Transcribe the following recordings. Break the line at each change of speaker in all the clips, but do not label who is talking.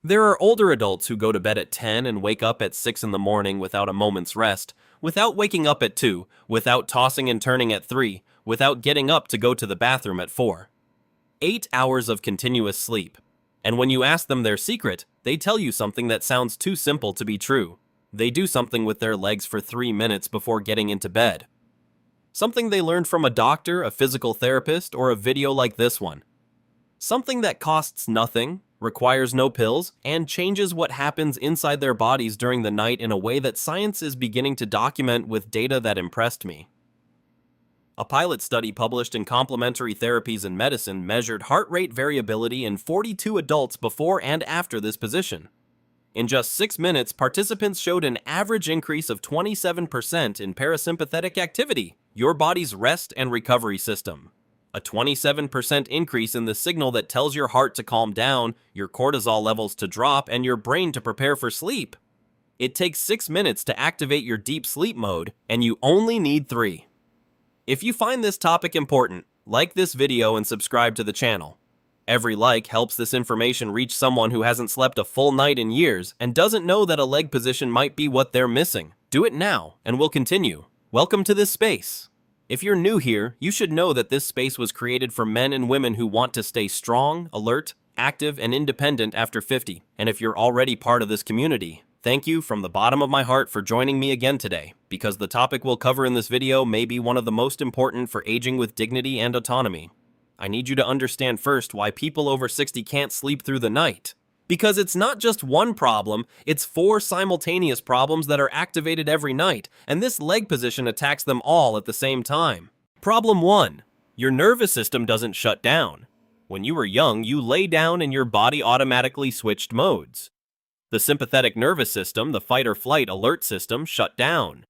There are older adults who go to bed at 10 and wake up at 6 in the morning without a moment's rest, without waking up at 2, without tossing and turning at 3, without getting up to go to the bathroom at 4. 8 hours of continuous sleep. And when you ask them their secret, they tell you something that sounds too simple to be true. They do something with their legs for 3 minutes before getting into bed. Something they learned from a doctor, a physical therapist, or a video like this one. Something that costs nothing, requires no pills, and changes what happens inside their bodies during the night in a way that science is beginning to document with data that impressed me. A pilot study published in Complementary Therapies in Medicine measured heart rate variability in 42 adults before and after this position. In just 6 minutes, participants showed an average increase of 27% in parasympathetic activity, your body's rest and recovery system. A 27% increase in the signal that tells your heart to calm down, your cortisol levels to drop, and your brain to prepare for sleep. It takes 6 minutes to activate your deep sleep mode, and you only need 3. If you find this topic important, like this video and subscribe to the channel. Every like helps this information reach someone who hasn't slept a full night in years and doesn't know that a leg position might be what they're missing. Do it now, and we'll continue. Welcome to this space. If you're new here, you should know that this space was created for men and women who want to stay strong, alert, active, and independent after 50. And if you're already part of this community, thank you from the bottom of my heart for joining me again today, because the topic we'll cover in this video may be one of the most important for aging with dignity and autonomy. I need you to understand first why people over 60 can't sleep through the night. Because it's not just one problem, it's 4 simultaneous problems that are activated every night, and this leg position attacks them all at the same time. Problem 1. Your nervous system doesn't shut down. When you were young, you lay down and your body automatically switched modes. The sympathetic nervous system, the fight or flight alert system, shut down.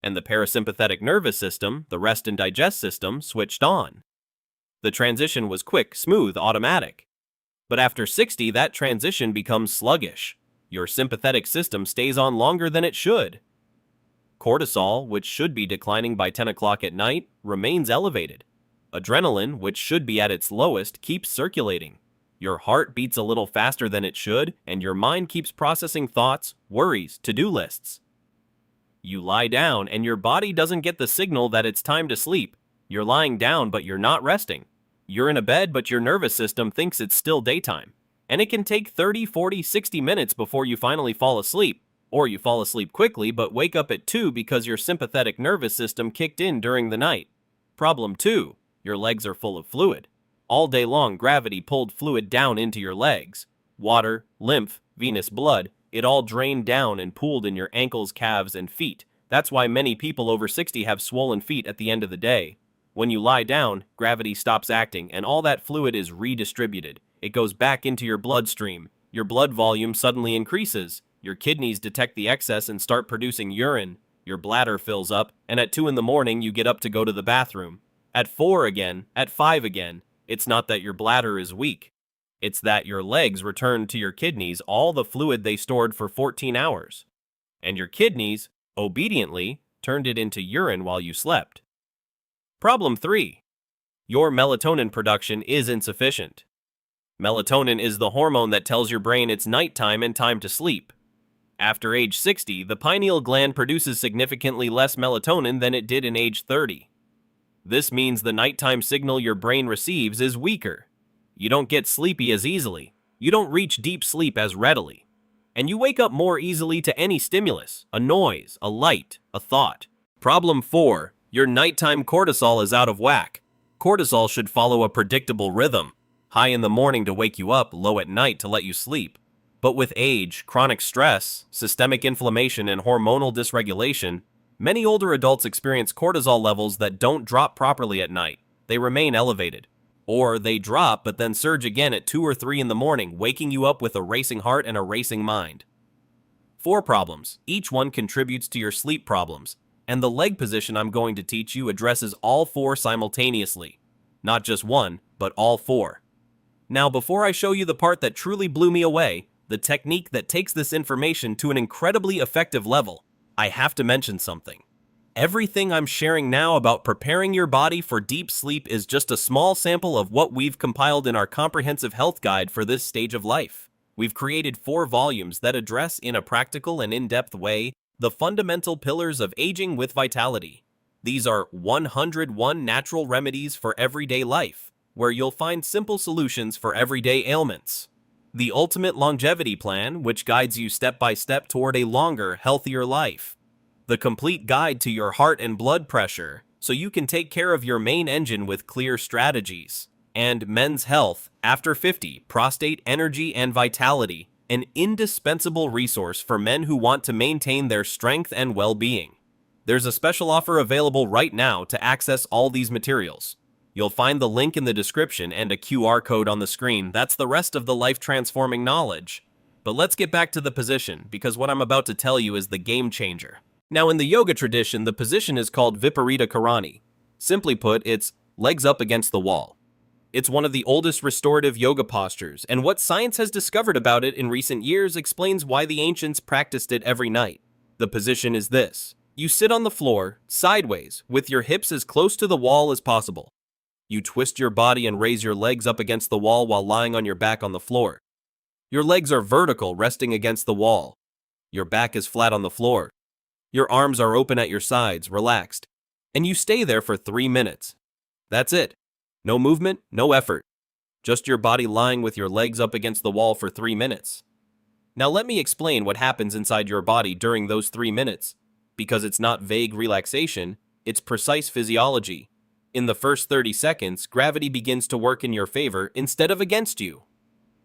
And the parasympathetic nervous system, the rest and digest system, switched on. The transition was quick, smooth, automatic. But after 60, that transition becomes sluggish. Your sympathetic system stays on longer than it should. Cortisol, which should be declining by 10 o'clock at night, remains elevated. Adrenaline, which should be at its lowest, keeps circulating. Your heart beats a little faster than it should, and your mind keeps processing thoughts, worries, to-do lists. You lie down, and your body doesn't get the signal that it's time to sleep. You're lying down, but you're not resting. You're in a bed, but your nervous system thinks it's still daytime. And it can take 30, 40, 60 minutes before you finally fall asleep. Or you fall asleep quickly, but wake up at 2 because your sympathetic nervous system kicked in during the night. Problem 2. Your legs are full of fluid. All day long, gravity pulled fluid down into your legs. Water, lymph, venous blood, it all drained down and pooled in your ankles, calves, and feet. That's why many people over 60 have swollen feet at the end of the day. When you lie down, gravity stops acting and all that fluid is redistributed. It goes back into your bloodstream. Your blood volume suddenly increases. Your kidneys detect the excess and start producing urine. Your bladder fills up, and at 2 in the morning you get up to go to the bathroom. At 4 again, at 5 again. It's not that your bladder is weak. It's that your legs returned to your kidneys all the fluid they stored for 14 hours. And your kidneys, obediently, turned it into urine while you slept. Problem 3. Your melatonin production is insufficient. Melatonin is the hormone that tells your brain it's nighttime and time to sleep. After age 60, the pineal gland produces significantly less melatonin than it did in age 30. This means the nighttime signal your brain receives is weaker. You don't get sleepy as easily. You don't reach deep sleep as readily. And you wake up more easily to any stimulus, a noise, a light, a thought. Problem 4. Your nighttime cortisol is out of whack. Cortisol should follow a predictable rhythm. High in the morning to wake you up, low at night to let you sleep. But with age, chronic stress, systemic inflammation, and hormonal dysregulation, many older adults experience cortisol levels that don't drop properly at night. They remain elevated. Or they drop but then surge again at 2 or 3 in the morning, waking you up with a racing heart and a racing mind. 4 problems. Each one contributes to your sleep problems. And the leg position I'm going to teach you addresses all 4 simultaneously. Not just one, but all 4. Now, before I show you the part that truly blew me away, the technique that takes this information to an incredibly effective level, I have to mention something. Everything I'm sharing now about preparing your body for deep sleep is just a small sample of what we've compiled in our comprehensive health guide for this stage of life. We've created 4 volumes that address in a practical and in-depth way the fundamental pillars of aging with vitality. These are 101 natural remedies for everyday life, where you'll find simple solutions for everyday ailments. The ultimate longevity plan, which guides you step by step toward a longer, healthier life. The complete guide to your heart and blood pressure, so you can take care of your main engine with clear strategies. And Men's Health After 50, Prostate Energy and Vitality, an indispensable resource for men who want to maintain their strength and well-being. There's a special offer available right now to access all these materials. You'll find the link in the description and a QR code on the screen. That's the rest of the life-transforming knowledge. But let's get back to the position, because what I'm about to tell you is the game changer. Now, in the yoga tradition, the position is called Viparita Karani. Simply put, it's legs up against the wall. It's one of the oldest restorative yoga postures, and what science has discovered about it in recent years explains why the ancients practiced it every night. The position is this. You sit on the floor, sideways, with your hips as close to the wall as possible. You twist your body and raise your legs up against the wall while lying on your back on the floor. Your legs are vertical, resting against the wall. Your back is flat on the floor. Your arms are open at your sides, relaxed. And you stay there for 3 minutes. That's it. No movement, no effort. Just your body lying with your legs up against the wall for 3 minutes. Now let me explain what happens inside your body during those 3 minutes. Because it's not vague relaxation, it's precise physiology. In the first 30 seconds, gravity begins to work in your favor instead of against you.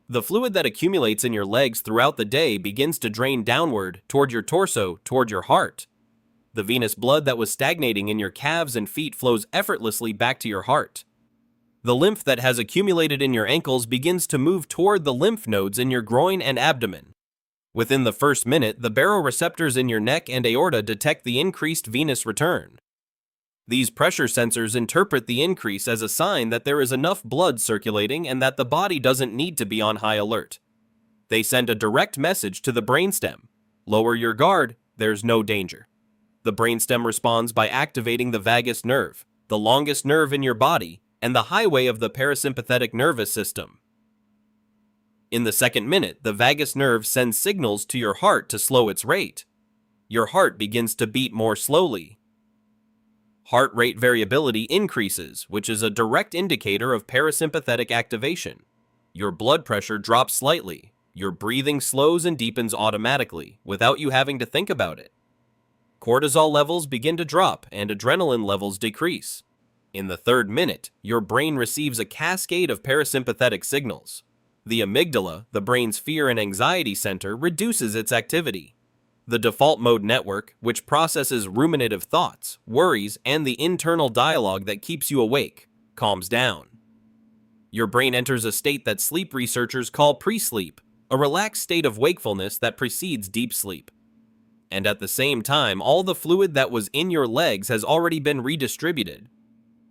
The fluid that accumulates in your legs throughout the day begins to drain downward toward your torso, toward your heart. The venous blood that was stagnating in your calves and feet flows effortlessly back to your heart. The lymph that has accumulated in your ankles begins to move toward the lymph nodes in your groin and abdomen. Within the first minute, the baroreceptors in your neck and aorta detect the increased venous return. These pressure sensors interpret the increase as a sign that there is enough blood circulating and that the body doesn't need to be on high alert. They send a direct message to the brainstem. Lower your guard, there's no danger. The brainstem responds by activating the vagus nerve, the longest nerve in your body, and the highway of the parasympathetic nervous system. In the second minute, the vagus nerve sends signals to your heart to slow its rate. Your heart begins to beat more slowly. Heart rate variability increases, which is a direct indicator of parasympathetic activation. Your blood pressure drops slightly. Your breathing slows and deepens automatically, without you having to think about it. Cortisol levels begin to drop and adrenaline levels decrease. In the third minute, your brain receives a cascade of parasympathetic signals. The amygdala, the brain's fear and anxiety center, reduces its activity. The default mode network, which processes ruminative thoughts, worries, and the internal dialogue that keeps you awake, calms down. Your brain enters a state that sleep researchers call pre-sleep, a relaxed state of wakefulness that precedes deep sleep. And at the same time, all the fluid that was in your legs has already been redistributed.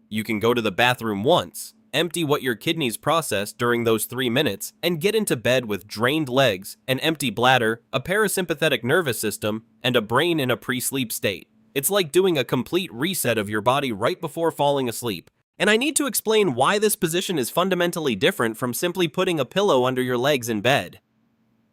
You can go to the bathroom once, empty what your kidneys processed during those 3 minutes, and get into bed with drained legs, an empty bladder, a parasympathetic nervous system, and a brain in a pre-sleep state. It's like doing a complete reset of your body right before falling asleep. And I need to explain why this position is fundamentally different from simply putting a pillow under your legs in bed.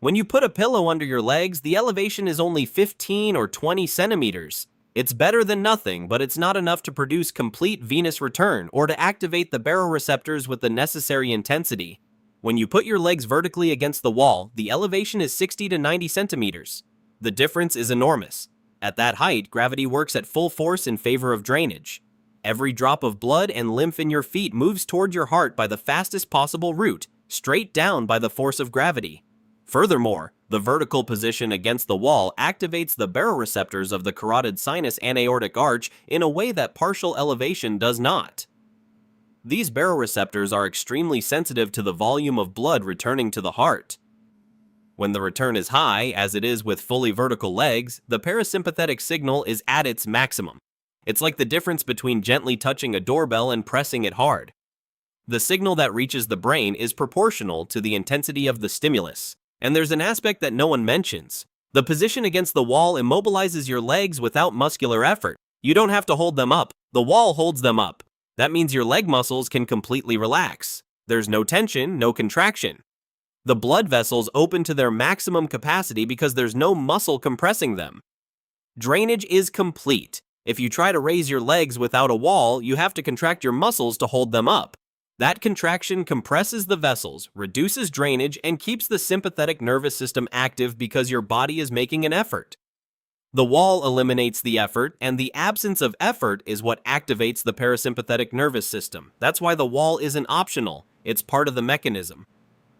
When you put a pillow under your legs, the elevation is only 15 or 20 centimeters. It's better than nothing, but it's not enough to produce complete venous return or to activate the baroreceptors with the necessary intensity. When you put your legs vertically against the wall, the elevation is 60 to 90 centimeters. The difference is enormous. At that height, gravity works at full force in favor of drainage. Every drop of blood and lymph in your feet moves toward your heart by the fastest possible route, straight down by the force of gravity. Furthermore, the vertical position against the wall activates the baroreceptors of the carotid sinus and aortic arch in a way that partial elevation does not. These baroreceptors are extremely sensitive to the volume of blood returning to the heart. When the return is high, as it is with fully vertical legs, the parasympathetic signal is at its maximum. It's like the difference between gently touching a doorbell and pressing it hard. The signal that reaches the brain is proportional to the intensity of the stimulus. And there's an aspect that no one mentions. The position against the wall immobilizes your legs without muscular effort. You don't have to hold them up. The wall holds them up. That means your leg muscles can completely relax. There's no tension, no contraction. The blood vessels open to their maximum capacity because there's no muscle compressing them. Drainage is complete. If you try to raise your legs without a wall, you have to contract your muscles to hold them up. That contraction compresses the vessels, reduces drainage, and keeps the sympathetic nervous system active because your body is making an effort. The wall eliminates the effort, and the absence of effort is what activates the parasympathetic nervous system. That's why the wall isn't optional. It's part of the mechanism.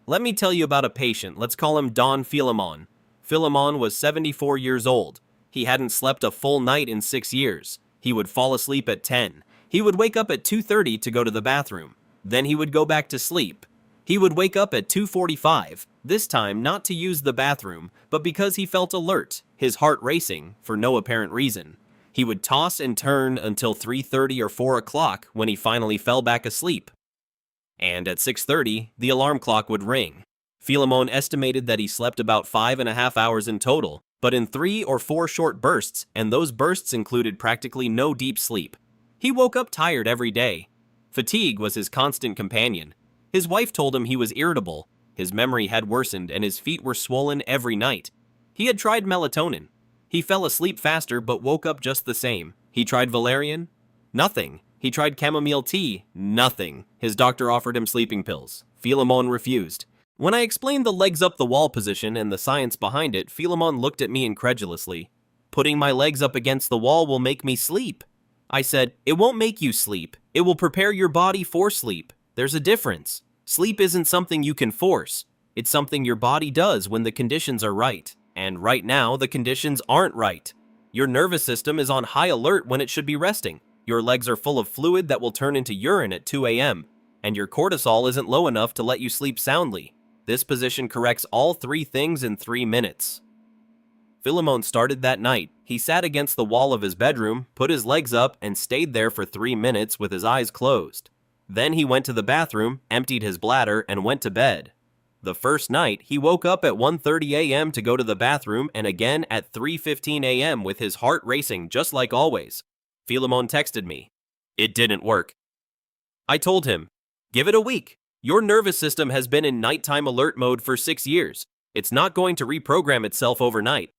Let me tell you about a patient. Let's call him Don Philemon. Philemon was 74 years old. He hadn't slept a full night in 6 years. He would fall asleep at 10. He would wake up at 2:30 to go to the bathroom. Then he would go back to sleep. He would wake up at 2:45, this time not to use the bathroom, but because he felt alert, his heart racing, for no apparent reason. He would toss and turn until 3:30 or 4 o'clock when he finally fell back asleep. And at 6:30, the alarm clock would ring. Philemon estimated that he slept about 5.5 hours in total, but in 3 or 4 short bursts, and those bursts included practically no deep sleep. He woke up tired every day. Fatigue was his constant companion. His wife told him he was irritable, his memory had worsened, and his feet were swollen every night. He had tried melatonin. He fell asleep faster but woke up just the same. He tried valerian? Nothing. He tried chamomile tea? Nothing. His doctor offered him sleeping pills. Philemon refused. When I explained the legs up the wall position and the science behind it, Philemon looked at me incredulously. Putting my legs up against the wall will make me sleep. I said, it won't make you sleep. It will prepare your body for sleep. There's a difference. Sleep isn't something you can force. It's something your body does when the conditions are right. And right now, the conditions aren't right. Your nervous system is on high alert when it should be resting. Your legs are full of fluid that will turn into urine at 2 a.m. And your cortisol isn't low enough to let you sleep soundly. This position corrects all 3 things in 3 minutes. Philemon started that night. He sat against the wall of his bedroom, put his legs up, and stayed there for 3 minutes with his eyes closed. Then he went to the bathroom, emptied his bladder, and went to bed. The first night, he woke up at 1:30 a.m. to go to the bathroom and again at 3:15 a.m. with his heart racing just like always. Philemon texted me. It didn't work. I told him, give it a week. Your nervous system has been in nighttime alert mode for 6 years. It's not going to reprogram itself overnight.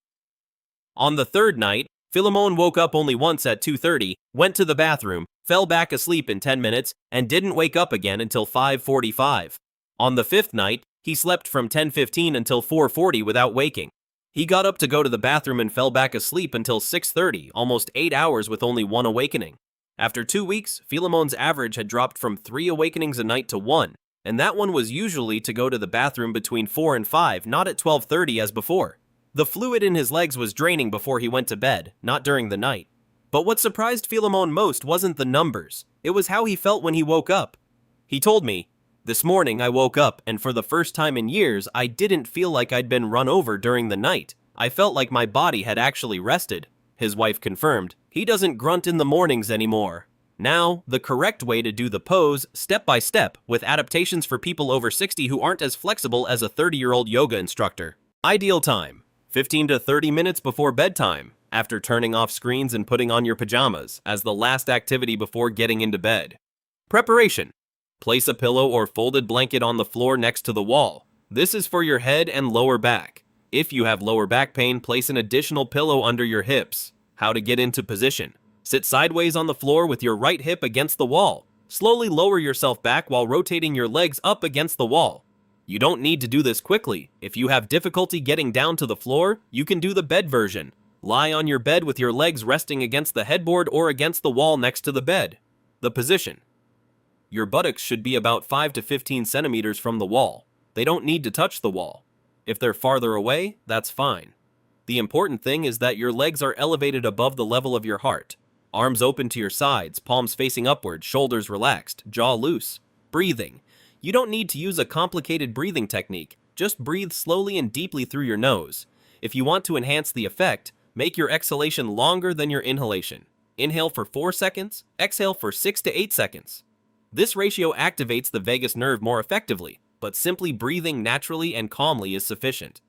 On the 3rd night, Philemon woke up only once at 2:30, went to the bathroom, fell back asleep in 10 minutes, and didn't wake up again until 5:45. On the 5th night, he slept from 10:15 until 4:40 without waking. He got up to go to the bathroom and fell back asleep until 6:30, almost 8 hours with only 1 awakening. After 2 weeks, Philemon's average had dropped from 3 awakenings a night to 1, and that one was usually to go to the bathroom between 4 and 5, not at 12:30 as before. The fluid in his legs was draining before he went to bed, not during the night. But what surprised Philemon most wasn't the numbers, it was how he felt when he woke up. He told me, this morning I woke up and for the first time in years I didn't feel like I'd been run over during the night. I felt like my body had actually rested. His wife confirmed, he doesn't grunt in the mornings anymore. Now, the correct way to do the pose, step by step, with adaptations for people over 60 who aren't as flexible as a 30-year-old yoga instructor. Ideal time, 15 to 30 minutes before bedtime, after turning off screens and putting on your pajamas, as the last activity before getting into bed. Preparation. Place a pillow or folded blanket on the floor next to the wall. This is for your head and lower back. If you have lower back pain, place an additional pillow under your hips. How to get into position. Sit sideways on the floor with your right hip against the wall. Slowly lower yourself back while rotating your legs up against the wall. You don't need to do this quickly. If you have difficulty getting down to the floor, you can do the bed version. Lie on your bed with your legs resting against the headboard or against the wall next to the bed. The position. Your buttocks should be about 5 to 15 centimeters from the wall. They don't need to touch the wall. If they're farther away, that's fine. The important thing is that your legs are elevated above the level of your heart. Arms open to your sides, palms facing upward, shoulders relaxed, jaw loose. Breathing. You don't need to use a complicated breathing technique. Just breathe slowly and deeply through your nose. If you want to enhance the effect, make your exhalation longer than your inhalation. Inhale for 4 seconds, exhale for 6 to 8 seconds. This ratio activates the vagus nerve more effectively, but simply breathing naturally and calmly is sufficient.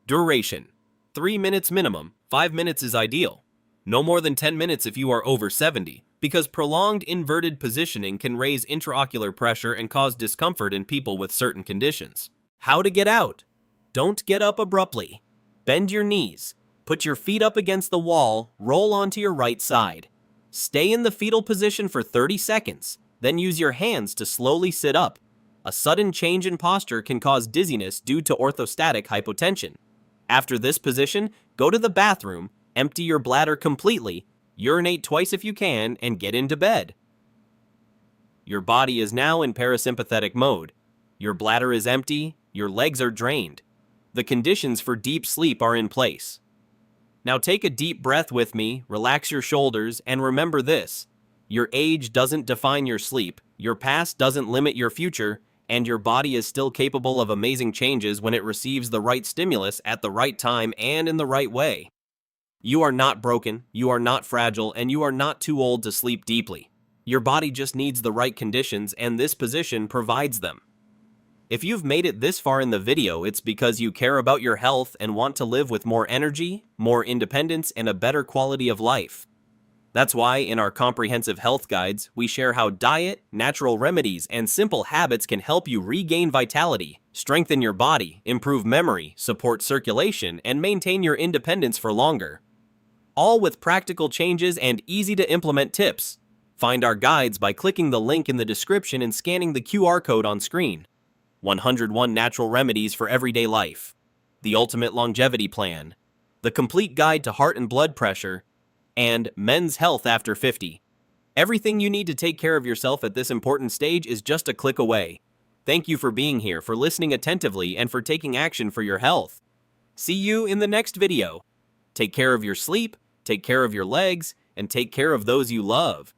Duration. 3 minutes minimum, 5 minutes is ideal. No more than 10 minutes if you are over 70, because prolonged inverted positioning can raise intraocular pressure and cause discomfort in people with certain conditions. How to get out. Don't get up abruptly. Bend your knees. Put your feet up against the wall, roll onto your right side. Stay in the fetal position for 30 seconds, then use your hands to slowly sit up. A sudden change in posture can cause dizziness due to orthostatic hypotension. After this position, go to the bathroom, empty your bladder completely, urinate twice if you can, and get into bed. Your body is now in parasympathetic mode. Your bladder is empty, your legs are drained. The conditions for deep sleep are in place. Now take a deep breath with me, relax your shoulders, and remember this. Your age doesn't define your sleep, your past doesn't limit your future, and your body is still capable of amazing changes when it receives the right stimulus at the right time and in the right way. You are not broken, you are not fragile, and you are not too old to sleep deeply. Your body just needs the right conditions, and this position provides them. If you've made it this far in the video, it's because you care about your health and want to live with more energy, more independence, and a better quality of life. That's why in our comprehensive health guides, we share how diet, natural remedies, and simple habits can help you regain vitality, strengthen your body, improve memory, support circulation, and maintain your independence for longer. All with practical changes and easy-to-implement tips. Find our guides by clicking the link in the description and scanning the QR code on screen. 101 Natural Remedies for Everyday Life, The Ultimate Longevity Plan, The Complete Guide to Heart and Blood Pressure, and Men's Health After 50. Everything you need to take care of yourself at this important stage is just a click away. Thank you for being here, for listening attentively, and for taking action for your health. See you in the next video. Take care of your sleep, take care of your legs, and take care of those you love.